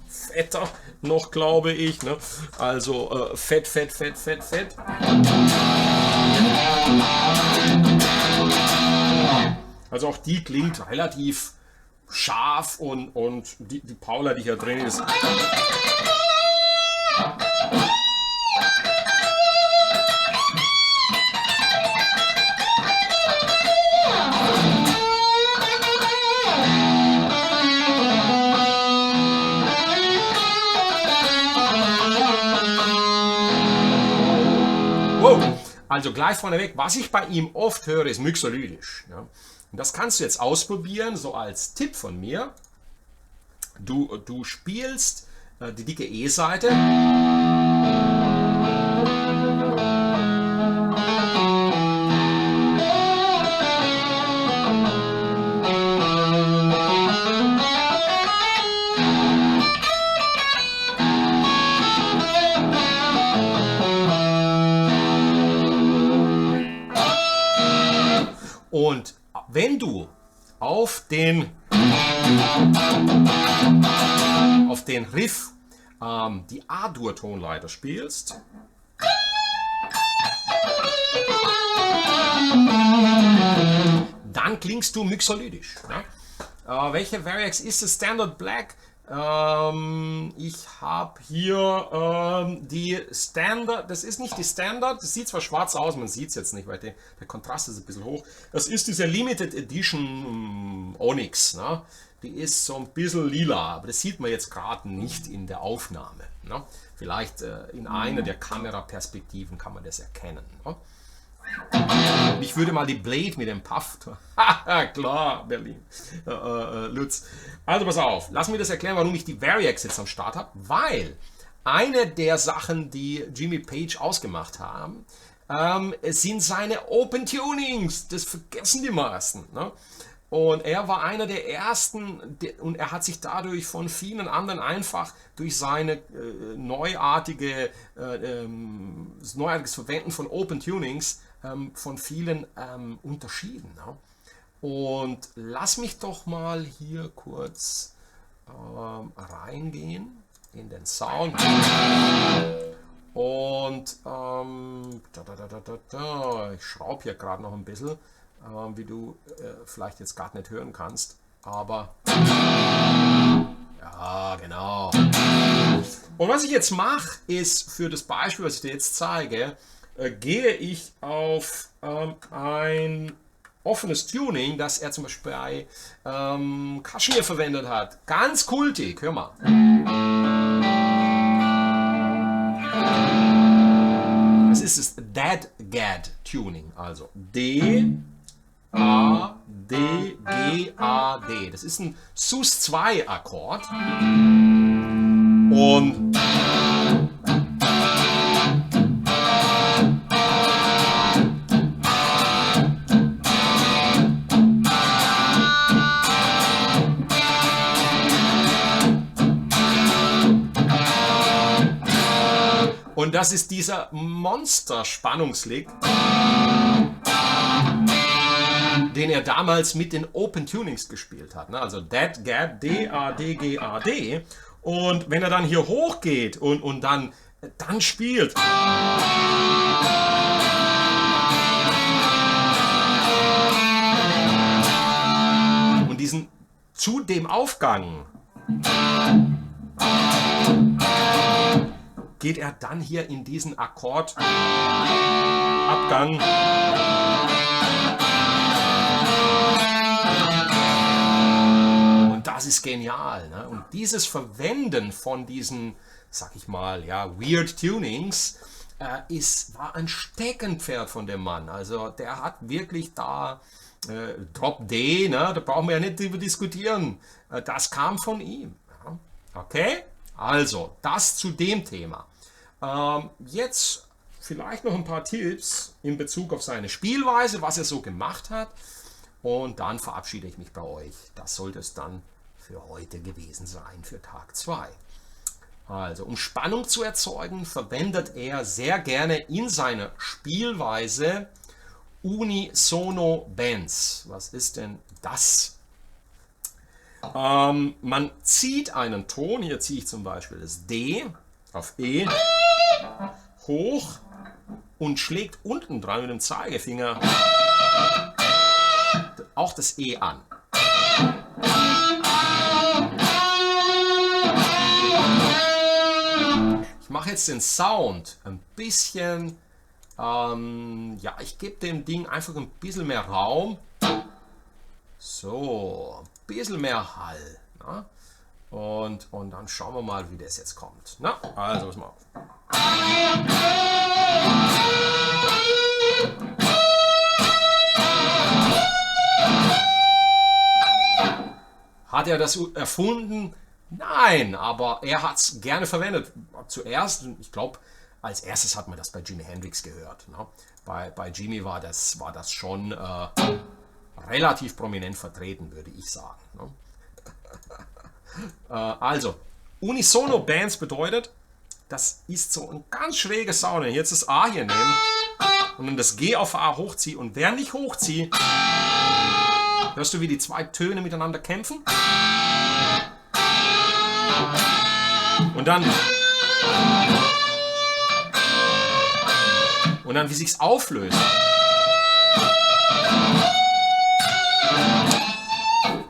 fetter noch, glaube ich. Ne? Also fett. Also auch die klingt relativ scharf und die Paula, die hier drin ist. Wow. Also gleich vorneweg, was ich bei ihm oft höre, ist mixolydisch. Ja? Und das kannst du jetzt ausprobieren, so als Tipp von mir. Du spielst die dicke E-Seite. Und wenn du auf den Riff die A-Dur-Tonleiter spielst, dann klingst du mixolydisch. Ne? Welche Variax ist es? Standard Black? Ich habe hier die Standard, das ist nicht die Standard, das sieht zwar schwarz aus, man sieht es jetzt nicht, weil der Kontrast ist ein bisschen hoch. Das ist diese Limited Edition Onyx, ne? Die ist so ein bisschen lila, aber das sieht man jetzt gerade nicht in der Aufnahme. Ne? Vielleicht in einer der Kameraperspektiven kann man das erkennen. Ne? Ich würde mal die Blade mit dem Puff. Klar, Berlin. Lutz. Also pass auf, lass mir das erklären, warum ich die Variax jetzt am Start habe. Weil eine der Sachen, die Jimmy Page ausgemacht haben, sind seine Open Tunings. Das vergessen die meisten. Ne? Und er war einer der ersten und er hat sich dadurch von vielen anderen einfach durch seine neuartiges Verwenden von Open Tunings von vielen unterschieden. Ne? Und lass mich doch mal hier kurz reingehen in den Sound. Und ich schraube hier gerade noch ein bisschen, wie du vielleicht jetzt gerade nicht hören kannst. Aber ja, genau. Und was ich jetzt mache, ist für das Beispiel, was ich dir jetzt zeige, gehe ich auf ein offenes Tuning, das er zum Beispiel bei Kashmir verwendet hat. Ganz kultig, hör mal. Das ist das Dad-Gad Tuning, also D, A, D, G, A, D. Das ist ein Sus-2-Akkord. Und das ist dieser Monster-Spannungslick, den er damals mit den Open Tunings gespielt hat. Also Dad, Gad, D, A, D, G, A, D. Und wenn er dann hier hochgeht und dann spielt. Und diesen zu dem Aufgang geht er dann hier in diesen Akkordabgang. Und das ist genial. Ne? Und dieses Verwenden von diesen, sag ich mal, ja, Weird Tunings war ein Steckenpferd von dem Mann. Also der hat wirklich da Drop D, ne? Da brauchen wir ja nicht drüber diskutieren. Das kam von ihm. Ja? Okay? Also, das zu dem Thema. Jetzt vielleicht noch ein paar Tipps in Bezug auf seine Spielweise, was er so gemacht hat. Und dann verabschiede ich mich bei euch. Das sollte es dann für heute gewesen sein, für Tag 2. Also, um Spannung zu erzeugen, verwendet er sehr gerne in seiner Spielweise Unisono Bends. Was ist denn das? Man zieht einen Ton, hier ziehe ich zum Beispiel das D auf E, hoch und schlägt unten dran mit dem Zeigefinger auch das E an. Ich mache jetzt den Sound ein bisschen, ja, ich gebe dem Ding einfach ein bisschen mehr Raum. So, ein bisschen mehr Hall. Na? Und dann schauen wir mal, wie das jetzt kommt. Na, also, pass mal auf. Hat er das erfunden? Nein, aber er hat es gerne verwendet. Zuerst, ich glaube, als erstes hat man das bei Jimi Hendrix gehört. Ne? Bei Jimi war das schon relativ prominent vertreten, würde ich sagen. Ne? Also, Unisono Bands bedeutet, das ist so ein ganz schräger Sound. Wenn ich jetzt das A hier nehme und dann das G auf A hochziehe und während ich hochziehe, hörst du, wie die zwei Töne miteinander kämpfen? Und dann wie sich's auflöst.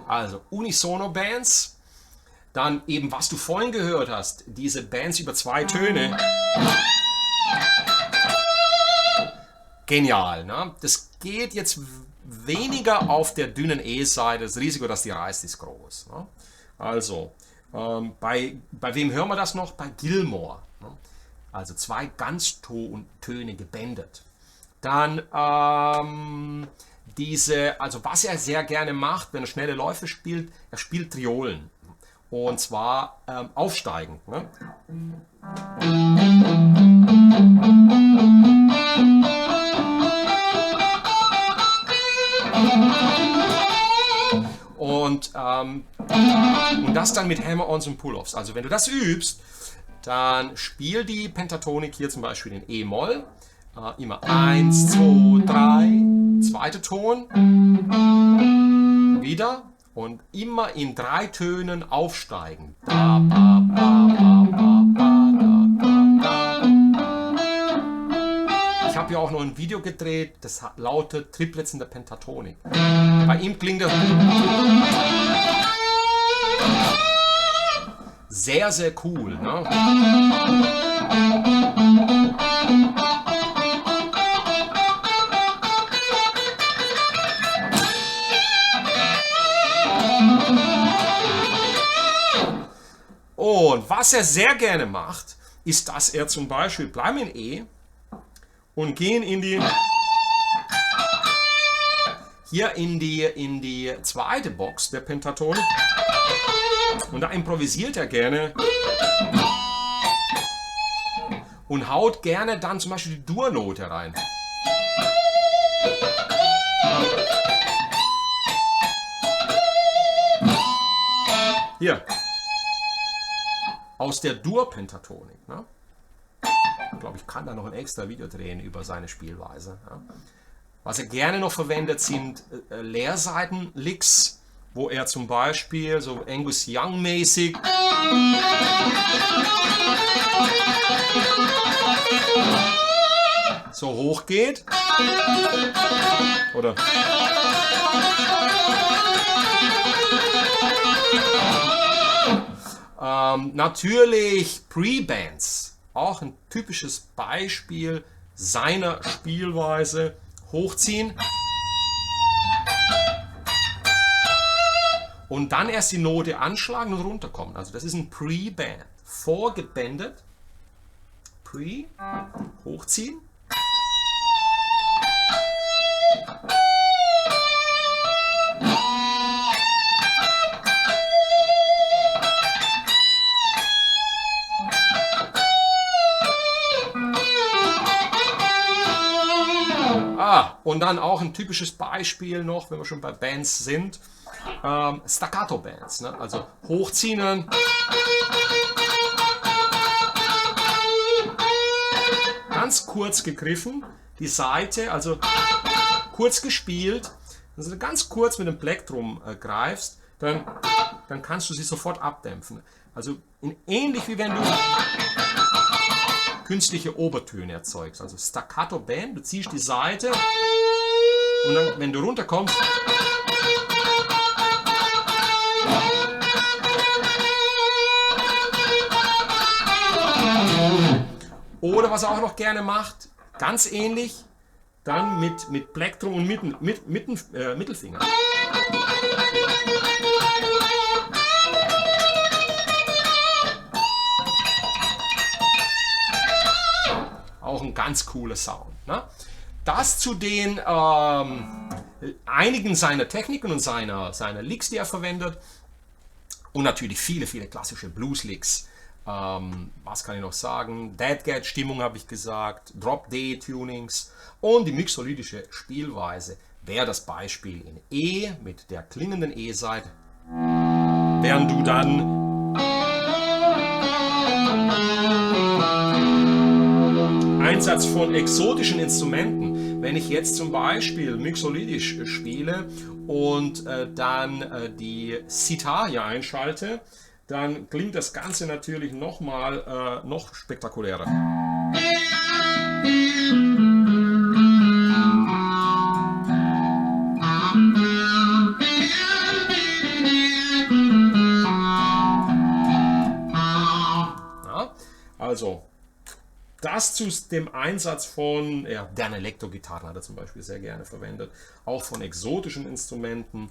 Also Unisono Bands. Dann eben, was du vorhin gehört hast, diese Bands über zwei Töne. Genial, ne? Das geht jetzt weniger auf der dünnen E-Seite. Das Risiko, dass die reißt, ist groß. Ne? Also, bei wem hören wir das noch? Bei Gilmour. Ne? Also zwei Ganztöne gebändert. Dann also was er sehr gerne macht, wenn er schnelle Läufe spielt, er spielt Triolen. Und zwar aufsteigend. Ne? Und das dann mit Hammer-Ons und Pull-Offs. Also wenn du das übst, dann spiel die Pentatonik hier zum Beispiel in E-Moll. Immer 1, 2, 3, zweiter Ton, wieder und immer in 3 Tönen aufsteigen. Da, ba, ba, ba, ba, ba, da, da, da. Ich habe ja auch noch ein Video gedreht, das lautet Triplets in der Pentatonik. Bei ihm klingt das sehr, sehr cool. Ne? Und was er sehr gerne macht, ist, dass er zum Beispiel, bleiben in E und gehen in die, hier in die zweite Box der Pentatonik. Und da improvisiert er gerne und haut gerne dann zum Beispiel die Dur-Note rein. Hier. Aus der Dur-Pentatonik. Ne? Ich glaube, ich kann da noch ein extra Video drehen über seine Spielweise. Ja? Was er gerne noch verwendet, sind Leerseiten-Licks, wo er zum Beispiel so Angus Young-mäßig so hoch geht. Oder natürlich Pre-Bands, auch ein typisches Beispiel seiner Spielweise. Hochziehen und dann erst die Note anschlagen und runterkommen. Also das ist ein Pre-Band. Vorgebandet, Pre, hochziehen. Und dann auch ein typisches Beispiel noch, wenn wir schon bei Bands sind, Staccato-Bands. Ne? Also hochziehen, ganz kurz gegriffen, die Seite, also kurz gespielt, also wenn du ganz kurz mit dem Plektrum greifst, dann kannst du sie sofort abdämpfen. Also ähnlich wie wenn du künstliche Obertöne erzeugst. Also Staccato-Band, du ziehst die Seite und dann, wenn du runterkommst, oder was er auch noch gerne macht, ganz ähnlich, dann mit Plektrum und Mittelfinger. Auch ein ganz cooler Sound. Ne? Das zu den einigen seiner Techniken und seiner Licks, die er verwendet. Und natürlich viele, viele klassische Blues-Licks. Was kann ich noch sagen? Dead-Cat-Stimmung habe ich gesagt, Drop-D-Tunings und die mixolydische Spielweise wäre das Beispiel in E mit der klingenden E-Seite, während du dann Einsatz von exotischen Instrumenten, wenn ich jetzt zum Beispiel mixolydisch spiele und dann die Sitar hier einschalte, dann klingt das Ganze natürlich noch spektakulärer. Ja, also das zu dem Einsatz von modernen Elektrogitarren hat er zum Beispiel sehr gerne verwendet, auch von exotischen Instrumenten.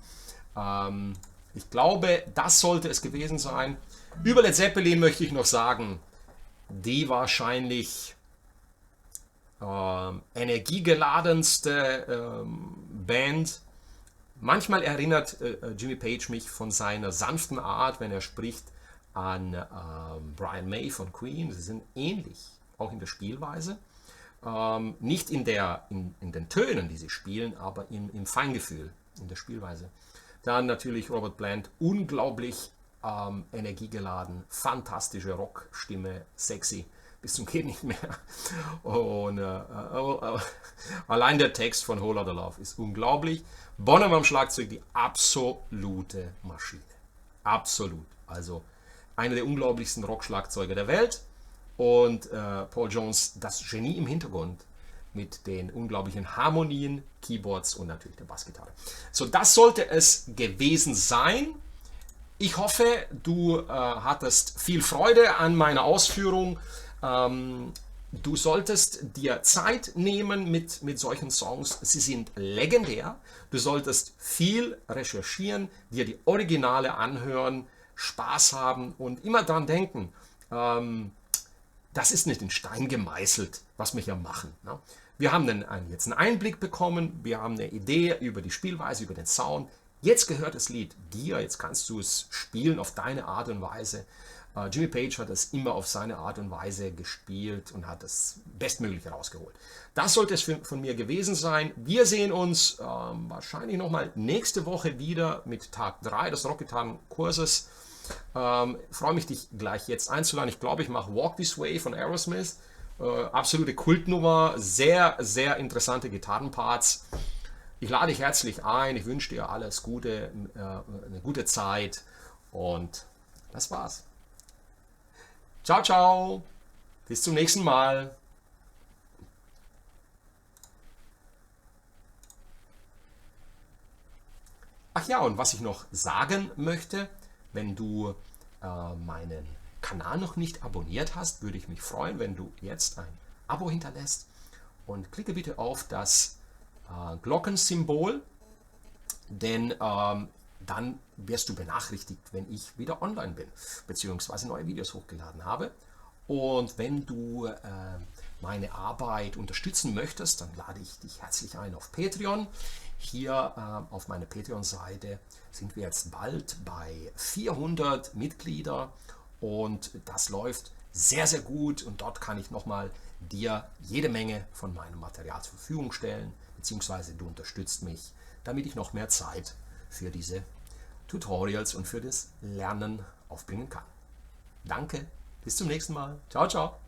Ich glaube, das sollte es gewesen sein. Über Led Zeppelin möchte ich noch sagen, die wahrscheinlich energiegeladenste Band. Manchmal erinnert Jimmy Page mich von seiner sanften Art, wenn er spricht, an Brian May von Queen. Sie sind ähnlich, auch in der Spielweise. Nicht in den Tönen, die sie spielen, aber im Feingefühl, in der Spielweise. Dann natürlich Robert Plant, unglaublich energiegeladen, fantastische Rockstimme, sexy, bis zum geht nicht mehr. Und allein der Text von Whole Lotta Love ist unglaublich. Bonham am Schlagzeug, die absolute Maschine. Absolut. Also einer der unglaublichsten Rockschlagzeuger der Welt. Und Paul Jones, das Genie im Hintergrund mit den unglaublichen Harmonien, Keyboards und natürlich der Bassgitarre. So, das sollte es gewesen sein. Ich hoffe, du hattest viel Freude an meiner Ausführung. Du solltest dir Zeit nehmen mit solchen Songs. Sie sind legendär. Du solltest viel recherchieren, dir die Originale anhören, Spaß haben und immer daran denken, das ist nicht in Stein gemeißelt, was wir hier machen. Ne? Wir haben jetzt einen Einblick bekommen, wir haben eine Idee über die Spielweise, über den Sound. Jetzt gehört das Lied dir, jetzt kannst du es spielen auf deine Art und Weise. Jimmy Page hat es immer auf seine Art und Weise gespielt und hat das Bestmögliche rausgeholt. Das sollte es von mir gewesen sein. Wir sehen uns wahrscheinlich nochmal nächste Woche wieder mit Tag 3 des Rockgitarrenkurses. Freue mich, dich gleich jetzt einzuladen. Ich glaube, ich mache Walk This Way von Aerosmith. Absolute Kultnummer, sehr, sehr interessante Gitarrenparts. Ich lade dich herzlich ein. Ich wünsche dir alles Gute, eine gute Zeit und das war's. Ciao, ciao. Bis zum nächsten Mal. Ach ja, und was ich noch sagen möchte, wenn du meinen Kanal noch nicht abonniert hast, würde ich mich freuen, wenn du jetzt ein Abo hinterlässt und klicke bitte auf das Glockensymbol, denn dann wirst du benachrichtigt, wenn ich wieder online bin, beziehungsweise neue Videos hochgeladen habe. Und wenn du meine Arbeit unterstützen möchtest, dann lade ich dich herzlich ein auf Patreon. Hier auf meiner Patreon-Seite sind wir jetzt bald bei 400 Mitglieder und das läuft sehr, sehr gut und dort kann ich nochmal dir jede Menge von meinem Material zur Verfügung stellen, beziehungsweise du unterstützt mich, damit ich noch mehr Zeit für diese Tutorials und für das Lernen aufbringen kann. Danke, bis zum nächsten Mal. Ciao, ciao.